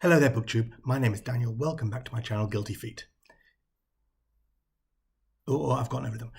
Hello there, BookTube. My name is Daniel. Welcome back to my channel, Guilty Feet. Oh, I've gotten over them.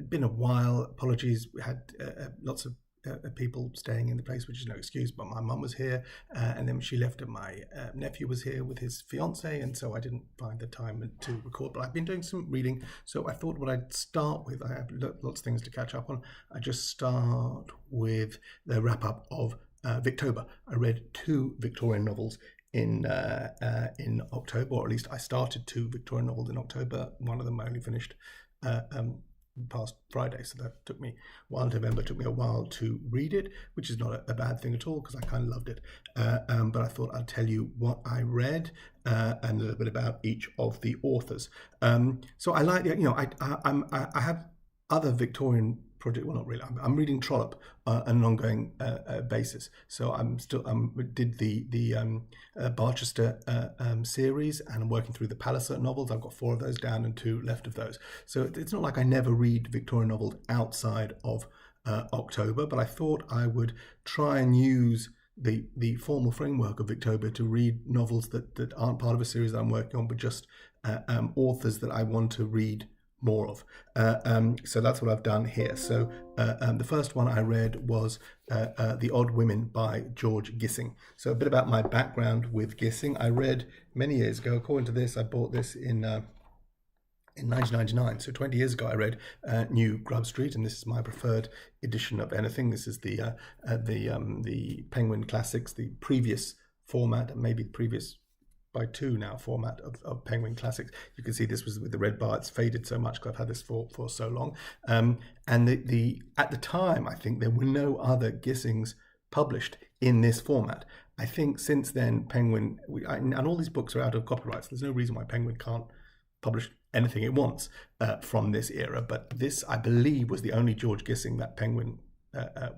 Been a while. Apologies. We had lots of people staying in the place, which is no excuse, but my mum was here, and then she left and my nephew was here with his fiance, and so I didn't find the time to record, but I've been doing some reading, so I thought what I'd start with, I have lots of things to catch up on. I just start with the wrap up of Victober. I read 2 Victorian novels in October, or at least I started 2 Victorian novels in October. One of them I only finished past Friday, so that took me a while. November took me a while to read it, which is not a bad thing at all because I kind of loved it. But I thought I'd tell you what I read and a little bit about each of the authors. So I like I have other Victorian project. Well, not really. I'm reading Trollope on an ongoing basis. So did the Barchester series, and I'm working through the Palliser novels. I've got 4 of those down and 2 left of those. So it's not like I never read Victorian novels outside of October, but I thought I would try and use the formal framework of Victober to read novels that aren't part of a series that I'm working on, but just authors that I want to read more of. So that's what I've done here. So the first one I read was The Odd Women by George Gissing. So a bit about my background with Gissing. I read many years ago, according to this, I bought this in 1999. So 20 years ago I read New Grub Street, and this is my preferred edition of anything. This is the Penguin Classics, the previous format, and maybe the previous by 2 now format of Penguin Classics. You can see this was with the red bar. It's faded so much because I've had this for so long. And at the time, I think there were no other Gissings published in this format. I think since then, Penguin, and all these books are out of copyright, so there's no reason why Penguin can't publish anything it wants from this era. But this, I believe, was the only George Gissing that Penguin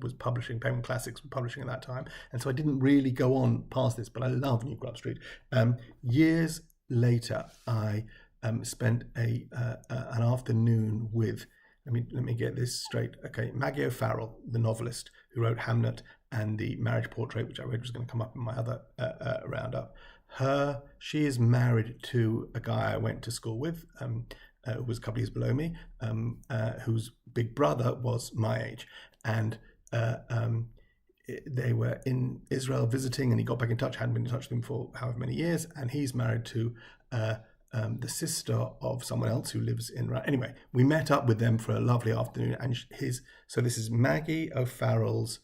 was publishing. Penguin Classics were publishing at that time, and so I didn't really go on past this, but I love New Grub Street. Years later, I spent an afternoon with, let me get this straight. Okay, Maggie O'Farrell, the novelist who wrote Hamlet and The Marriage Portrait, which I read was going to come up in my other roundup. She is married to a guy I went to school with, who was a couple of years below me, whose big brother was my age. And they were in Israel visiting, and he got back in touch, hadn't been in touch with him for however many years, and he's married to the sister of someone else who lives in... Anyway, we met up with them for a lovely afternoon, and so this is Maggie O'Farrell's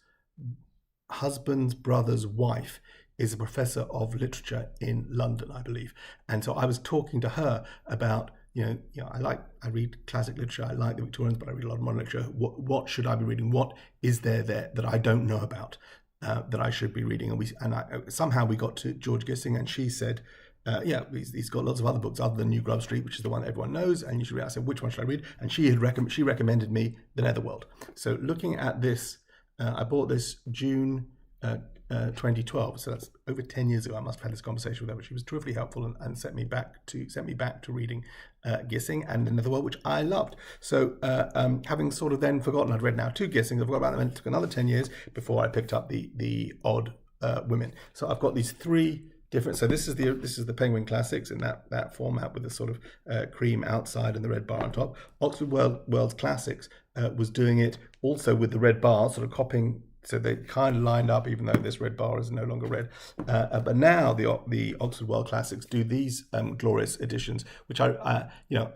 husband's brother's wife is a professor of literature in London, I believe. And so I was talking to her about, I read classic literature, I like the Victorians, but I read a lot of modern literature. What should I be reading? What is there that I don't know about that I should be reading? And somehow we got to George Gissing, and she said, he's got lots of other books other than New Grub Street, which is the one that everyone knows, and you should read. I said, which one should I read? And she recommended me The Netherworld. So looking at this, I bought this June 2012, so that's over 10 years ago. I must have had this conversation with her, but she was terrifically helpful and sent me back to reading Gissing and The Netherworld, which I loved. So having sort of then forgotten, I'd read now 2 Gissings, I forgot about them, and it took another 10 years before I picked up the Odd Women. So I've got these 3 different. So this is the Penguin Classics in that format with the sort of cream outside and the red bar on top. Oxford World's Classics was doing it also with the red bar, sort of copying. So they kind of lined up, even though this red bar is no longer red. But now the Oxford World Classics do these glorious editions, which I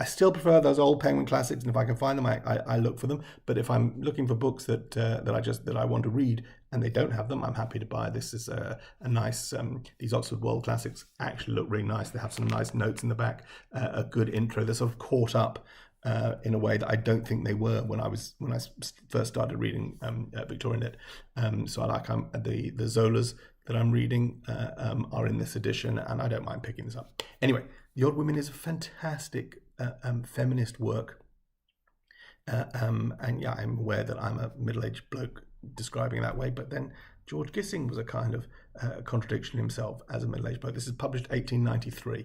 still prefer those old Penguin Classics, and if I can find them, I look for them. But if I'm looking for books that I want to read and they don't have them, I'm happy to buy. This is a nice. These Oxford World Classics actually look really nice. They have some nice notes in the back, a good intro. They're sort of caught up in a way that I don't think they were when I first started reading Victorian lit. So I like the Zolas that I'm reading are in this edition, and I don't mind picking this up. Anyway, The Odd Women is a fantastic feminist work, and yeah, I'm aware that I'm a middle-aged bloke describing it that way, but then George Gissing was a kind of contradiction himself as a middle-aged bloke. This is published 1893,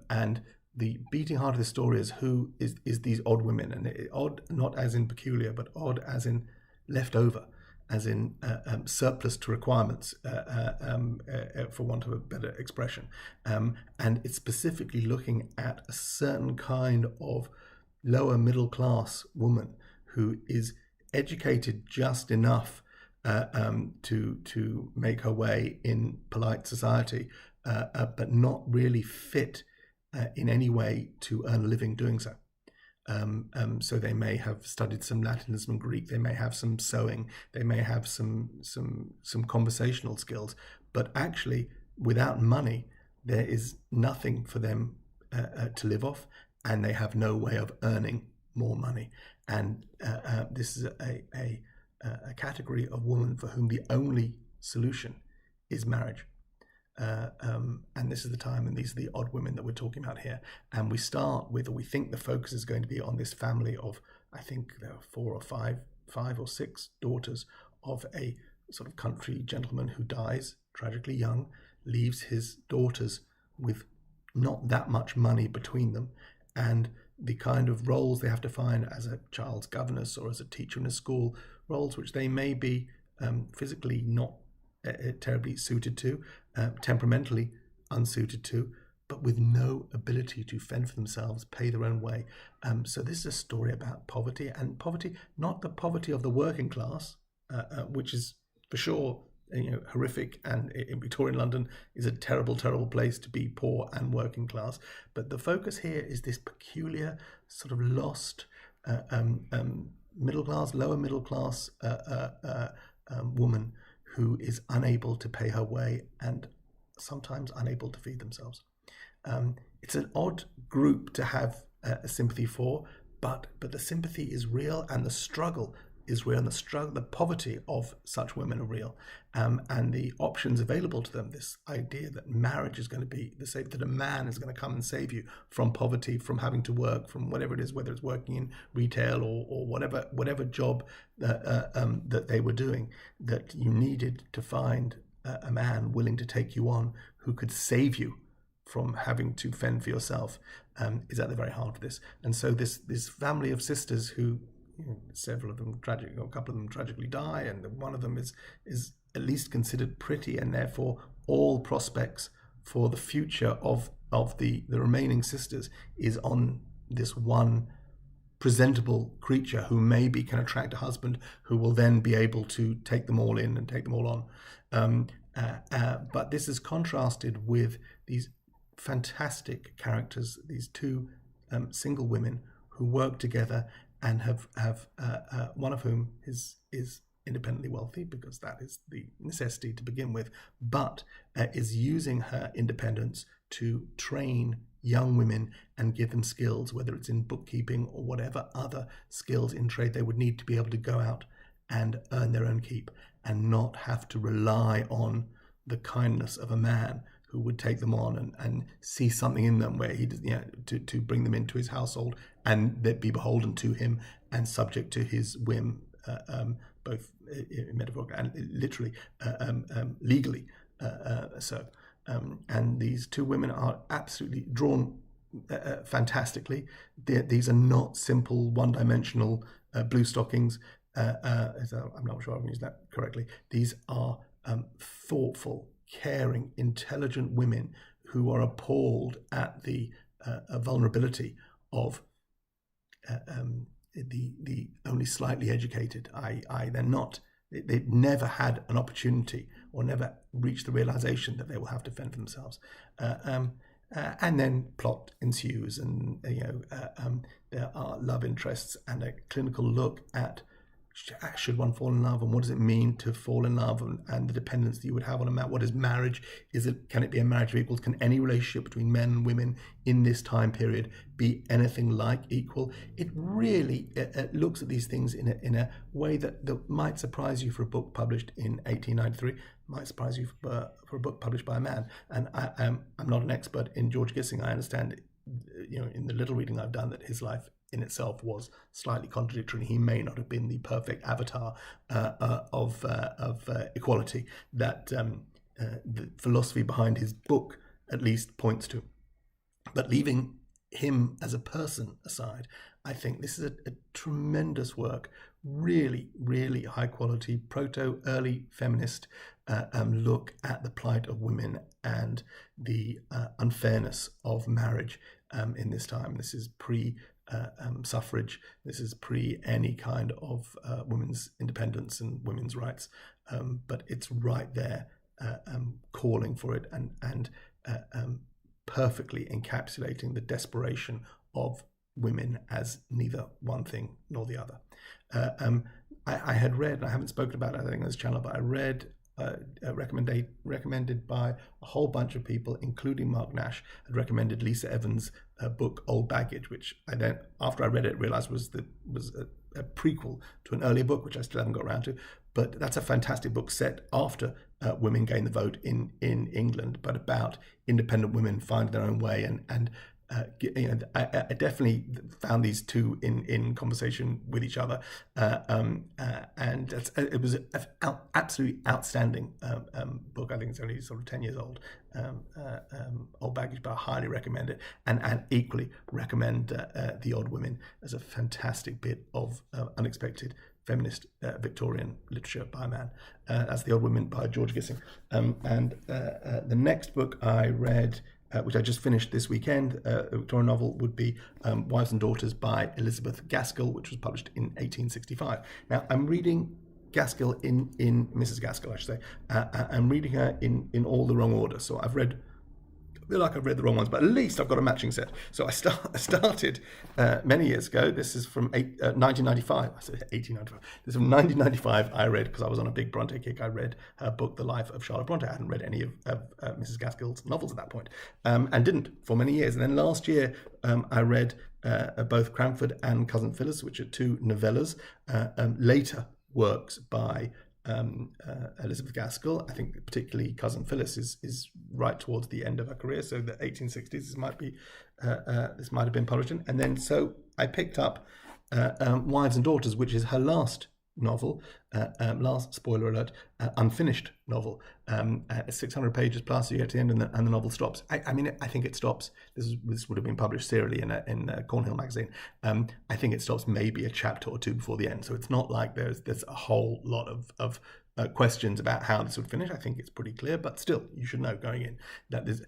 and the beating heart of the story is who is these odd women, and odd not as in peculiar, but odd as in left over. as in surplus to requirements, for want of a better expression. And it's specifically looking at a certain kind of lower middle class woman who is educated just enough to make her way in polite society, but not really fit in any way to earn a living doing so. So they may have studied some Latin and some Greek, they may have some sewing, they may have some conversational skills, but actually without money there is nothing for them to live off, and they have no way of earning more money. And this is a category of woman for whom the only solution is marriage. And this is the time, and these are the odd women that we're talking about here. And we start with, or we think the focus is going to be on this family of, I think there are five or six daughters of a sort of country gentleman who dies tragically young, leaves his daughters with not that much money between them, and the kind of roles they have to find as a child's governess or as a teacher in a school, roles which they may be physically not terribly suited to, temperamentally unsuited to, but with no ability to fend for themselves, pay their own way. So this is a story about poverty, and poverty, not the poverty of the working class, which is for sure horrific, and in Victorian London is a terrible, terrible place to be poor and working class. But the focus here is this peculiar sort of lost middle class, lower middle class woman who is unable to pay her way and sometimes unable to feed themselves. It's an odd group to have a sympathy for, but the sympathy is real, and the struggle is real, and the poverty of such women are real, and the options available to them, this idea that marriage is going to be that a man is going to come and save you from poverty, from having to work, from whatever it is, whether it's working in retail or whatever job that they were doing, that you needed to find a man willing to take you on who could save you from having to fend for yourself, is at the very heart of this. And so this family of sisters who, several of them a couple of them tragically die, and one of them is at least considered pretty, and therefore all prospects for the future of the remaining sisters is on this one presentable creature who maybe can attract a husband who will then be able to take them all in and take them all on. But this is contrasted with these fantastic characters, these two single women who work together and have one of whom is independently wealthy, because that is the necessity to begin with, but is using her independence to train young women and give them skills, whether it's in bookkeeping or whatever other skills in trade they would need to be able to go out and earn their own keep, and not have to rely on the kindness of a man who would take them on and see something in them where he, to bring them into his household, and they'd be beholden to him and subject to his whim, both metaphorically and literally, legally. And these two women are absolutely drawn fantastically. These are not simple one-dimensional blue stockings. I'm not sure I've used that correctly. These are thoughtful, caring, intelligent women who are appalled at the vulnerability of the only slightly educated. They're not. They've never had an opportunity or never reached the realization that they will have to fend for themselves. And then plot ensues, and there are love interests and a clinical look at should one fall in love, and what does it mean to fall in love, and the dependence that you would have on a man. What is marriage? Can it be a marriage of equals? Can any relationship between men and women in this time period be anything like equal? It really looks at these things in a way that might surprise you for a book published in 1893, might surprise you for a book published by a man. And I'm not an expert in George Gissing. I understand, in the little reading I've done, that his life in itself was slightly contradictory. He may not have been the perfect avatar of equality that the philosophy behind his book at least points to. But leaving him as a person aside, I think this is a tremendous work really, really high quality early feminist look at the plight of women and the unfairness of marriage in this time. This is suffrage. This is pre any kind of women's independence and women's rights, but it's right there, calling for it and perfectly encapsulating the desperation of women as neither one thing nor the other. I had read, and I haven't spoken about it I think on this channel, but I read recommended by a whole bunch of people, including Mark Nash, had recommended Lisa Evans' book Old Baggage, which I then, after I read it, realized was a prequel to an earlier book, which I still haven't got around to. But that's a fantastic book set after women gained the vote in England, but about independent women finding their own way. And I definitely found these two in conversation with each other, and it was an absolutely outstanding book. I think it's only sort of 10 years old, Old Baggage, but I highly recommend it, and equally recommend The Odd Women as a fantastic bit of unexpected feminist Victorian literature by a man. That's The Odd Women by George Gissing. And the next book I read, which I just finished this weekend, a Victorian novel, would be Wives and Daughters by Elizabeth Gaskell, which was published in 1865. Now, I'm reading Gaskell in Mrs Gaskell, I should say. I'm reading her in all the wrong order. So I've read, I feel like I've read the wrong ones, but at least I've got a matching set. So I started many years ago. This is from 1995. I said 1895. This is from 1995. I read, because I was on a big Bronte kick, I read her book, The Life of Charlotte Bronte. I hadn't read any of Mrs Gaskell's novels at that point, and didn't for many years. And then last year, I read both Cranford and Cousin Phyllis, which are two novellas, later works by Elizabeth Gaskell. I think particularly Cousin Phyllis is right towards the end of her career, so the 1860s. This might have been published in. And then so I picked up Wives and Daughters, which is her last novel, last, spoiler alert, unfinished novel. 600 pages plus. You get to the end and the novel stops. I mean, I think it stops. This would have been published serially in Cornhill magazine. I think it stops maybe a chapter or two before the end. So it's not like there's a whole lot of questions about how this would finish. I think it's pretty clear, but still, you should know going in that there's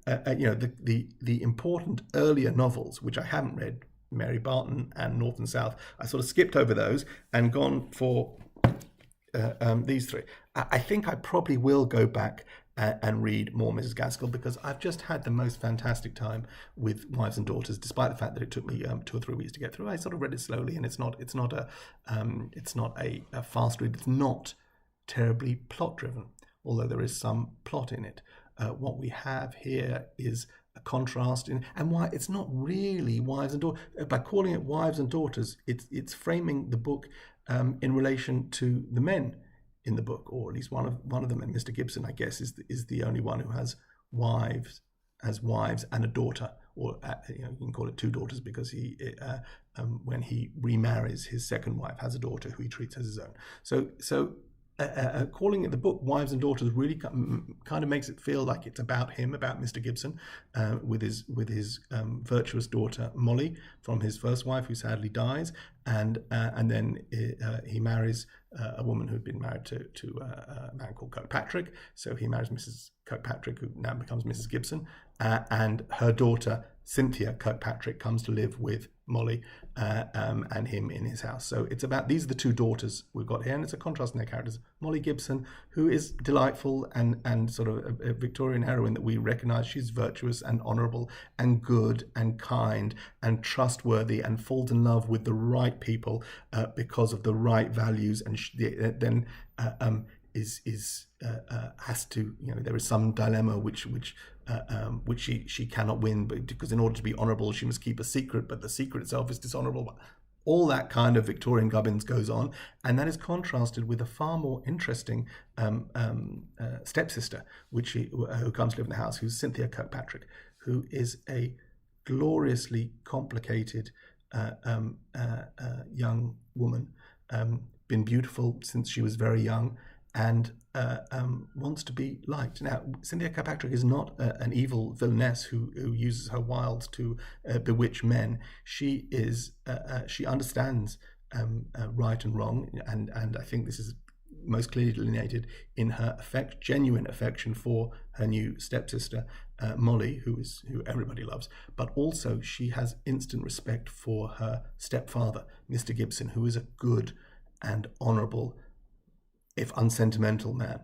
the important earlier novels, which I haven't read, Mary Barton and North and South, I sort of skipped over those and gone for these three. I think I probably will go back and read more Mrs Gaskell, because I've just had the most fantastic time with Wives and Daughters, despite the fact that it took me 2 or 3 weeks to get through. I sort of read it slowly, and it's not a fast read. It's not terribly plot driven, although there is some plot in it. What we have here is a contrast and why it's not really Wives and Daughters. By calling it Wives and Daughters, it's framing the book in relation to the men in the book, or at least one of them. And Mr Gibson, I guess, is the only one who has wives and a daughter, or you can call it 2 daughters, because he when he remarries, his second wife has a daughter who he treats as his own. So calling it the book Wives and Daughters really kind of makes it feel like it's about him, about Mr Gibson, with his virtuous daughter Molly from his first wife, who sadly dies, and then he marries a woman who'd been married to a man called Kirkpatrick. So he marries Mrs Kirkpatrick, who now becomes Mrs Gibson, and her daughter Cynthia Kirkpatrick comes to live with Molly and him in his house. So it's about, these are the 2 daughters we've got here, and it's a contrast in their characters. Molly Gibson, who is delightful and sort of a Victorian heroine that we recognise. She's virtuous and honourable and good and kind and trustworthy and falls in love with the right people because of the right values, and then has to, there is some dilemma which she cannot win, because in order to be honourable she must keep a secret, but the secret itself is dishonourable. All that kind of Victorian gubbins goes on, and that is contrasted with a far more interesting stepsister, who comes to live in the house, who's Cynthia Kirkpatrick, who is a gloriously complicated young woman, been beautiful since she was very young, and wants to be liked. Now, Cynthia Kirkpatrick is not an evil villainess who uses her wiles to bewitch men. She understands right and wrong, and I think this is most clearly delineated in her genuine affection for her new stepsister, Molly, who everybody loves, but also she has instant respect for her stepfather, Mr. Gibson, who is a good and honourable, if unsentimental, man.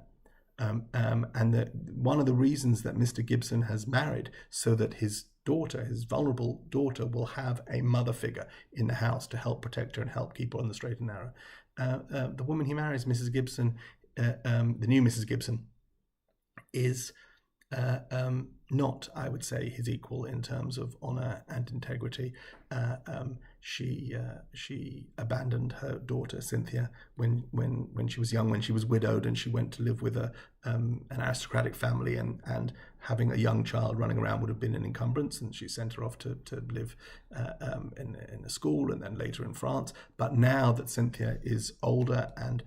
And one of the reasons that Mr. Gibson has married, so that his daughter, his vulnerable daughter, will have a mother figure in the house to help protect her and help keep her on the straight and narrow. The woman he marries, Mrs. Gibson, the new Mrs. Gibson, is not, I would say, his equal in terms of honour and integrity. She abandoned her daughter Cynthia when she was young, when she was widowed, and she went to live with an aristocratic family, and having a young child running around would have been an encumbrance, and she sent her off to live in a school, and then later in France. But now that Cynthia is older and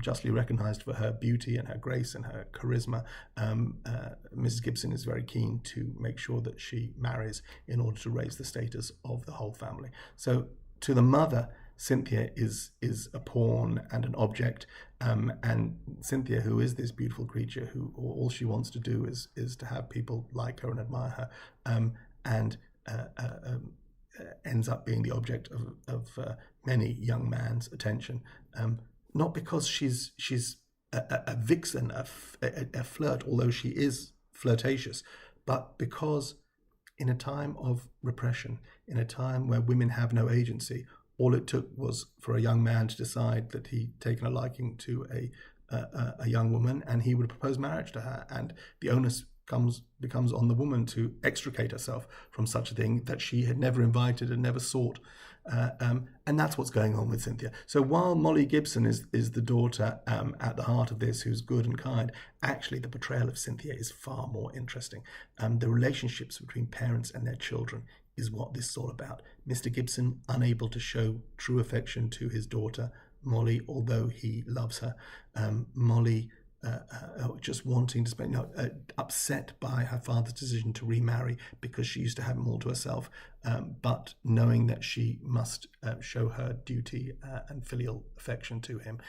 justly recognised for her beauty and her grace and her charisma, Mrs. Gibson is very keen to make sure that she marries in order to raise the status of the whole family. So to the mother, Cynthia is a pawn and an object, and Cynthia, who is this beautiful creature who all she wants to do is to have people like her and admire her, and ends up being the object of many young man's attention. Not because she's a vixen, a flirt, although she is flirtatious, but because in a time of repression, in a time where women have no agency, all it took was for a young man to decide that he'd taken a liking to a young woman, and he would propose marriage to her, and the onus becomes on the woman to extricate herself from such a thing that she had never invited and never sought. And that's what's going on with Cynthia. So while Molly Gibson is the daughter at the heart of this, who's good and kind, actually the portrayal of Cynthia is far more interesting. The relationships between parents and their children is what this is all about. Mr. Gibson, unable to show true affection to his daughter, Molly, although he loves her. Molly just wanting to spend, upset by her father's decision to remarry because she used to have him all to herself, but knowing that she must show her duty and filial affection to him.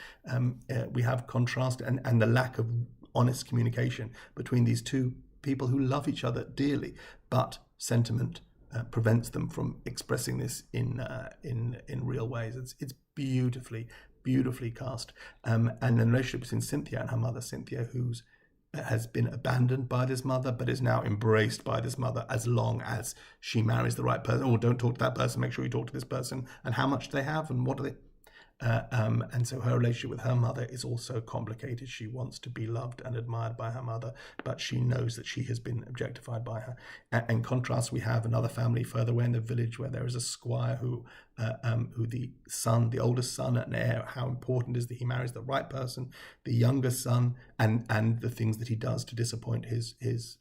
We have contrast and the lack of honest communication between these two people who love each other dearly, but sentiment prevents them from expressing this in real ways. It's beautifully cast, and the relationship between Cynthia and her mother, Cynthia, who's has been abandoned by this mother but is now embraced by this mother as long as she marries the right person. Oh, don't talk to that person, make sure you talk to this person, and how much do they have and what do they and so her relationship with her mother is also complicated. She wants to be loved and admired by her mother, but she knows that she has been objectified by her. In contrast, we have another family further away in the village where there is a squire who the son, the oldest son and heir, how important is that he marries the right person, the younger son, and the things that he does to disappoint his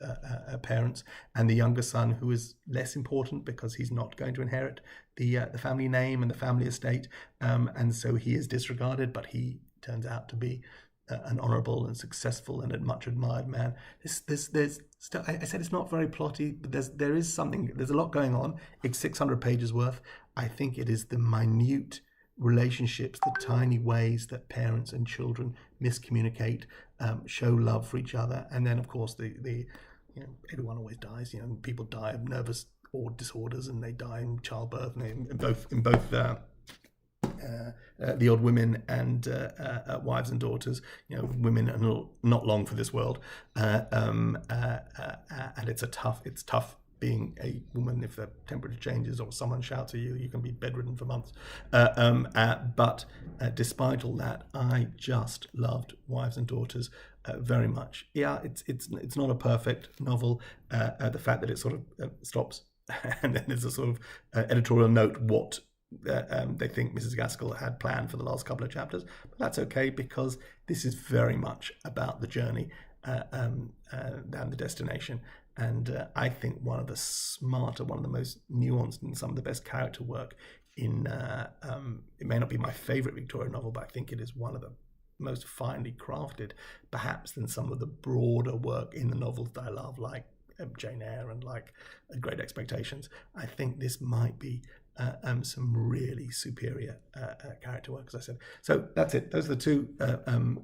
parents, and the younger son who is less important because he's not going to inherit the family name and the family estate, and so he is disregarded, but he turns out to be an honourable and successful and a much admired man. There's still, I said it's not very plotty, but there's a lot going on. It's 600 pages worth. I think it is the minute relationships, the tiny ways that parents and children miscommunicate, show love for each other, and then of course the everyone always dies. People die of nervous or disorders, and they die in childbirth, and in both the old women and wives and daughters. Women are not long for this world, and it's tough being a woman. If the temperature changes or someone shouts at you, you can be bedridden for months. But despite all that, I just loved Wives and Daughters very much. Yeah, it's not a perfect novel. The fact that it sort of stops and then there's a sort of editorial note what they think Mrs. Gaskell had planned for the last couple of chapters, but that's okay because this is very much about the journey than the destination. And I think one of the smarter, one of the most nuanced, and some of the best character work in it may not be my favourite Victorian novel, but I think it is one of the most finely crafted, perhaps, than some of the broader work in the novels that I love, like Jane Eyre and like Great Expectations. I think this might be some really superior character work, as I said. So that's it. Those are the two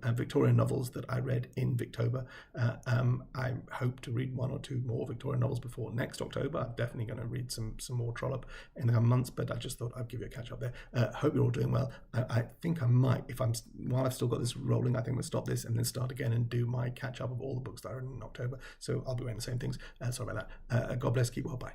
Victorian novels that I read in Victober. I hope to read one or two more Victorian novels before next October. I'm definitely going to read some more Trollope in the coming months, but I just thought I'd give you a catch up there. Hope you're all doing well. I think I might, while I've still got this rolling, I think we'll stop this and then start again and do my catch up of all the books that are in October. So I'll be wearing the same things. Sorry about that. God bless. Keep well. Bye.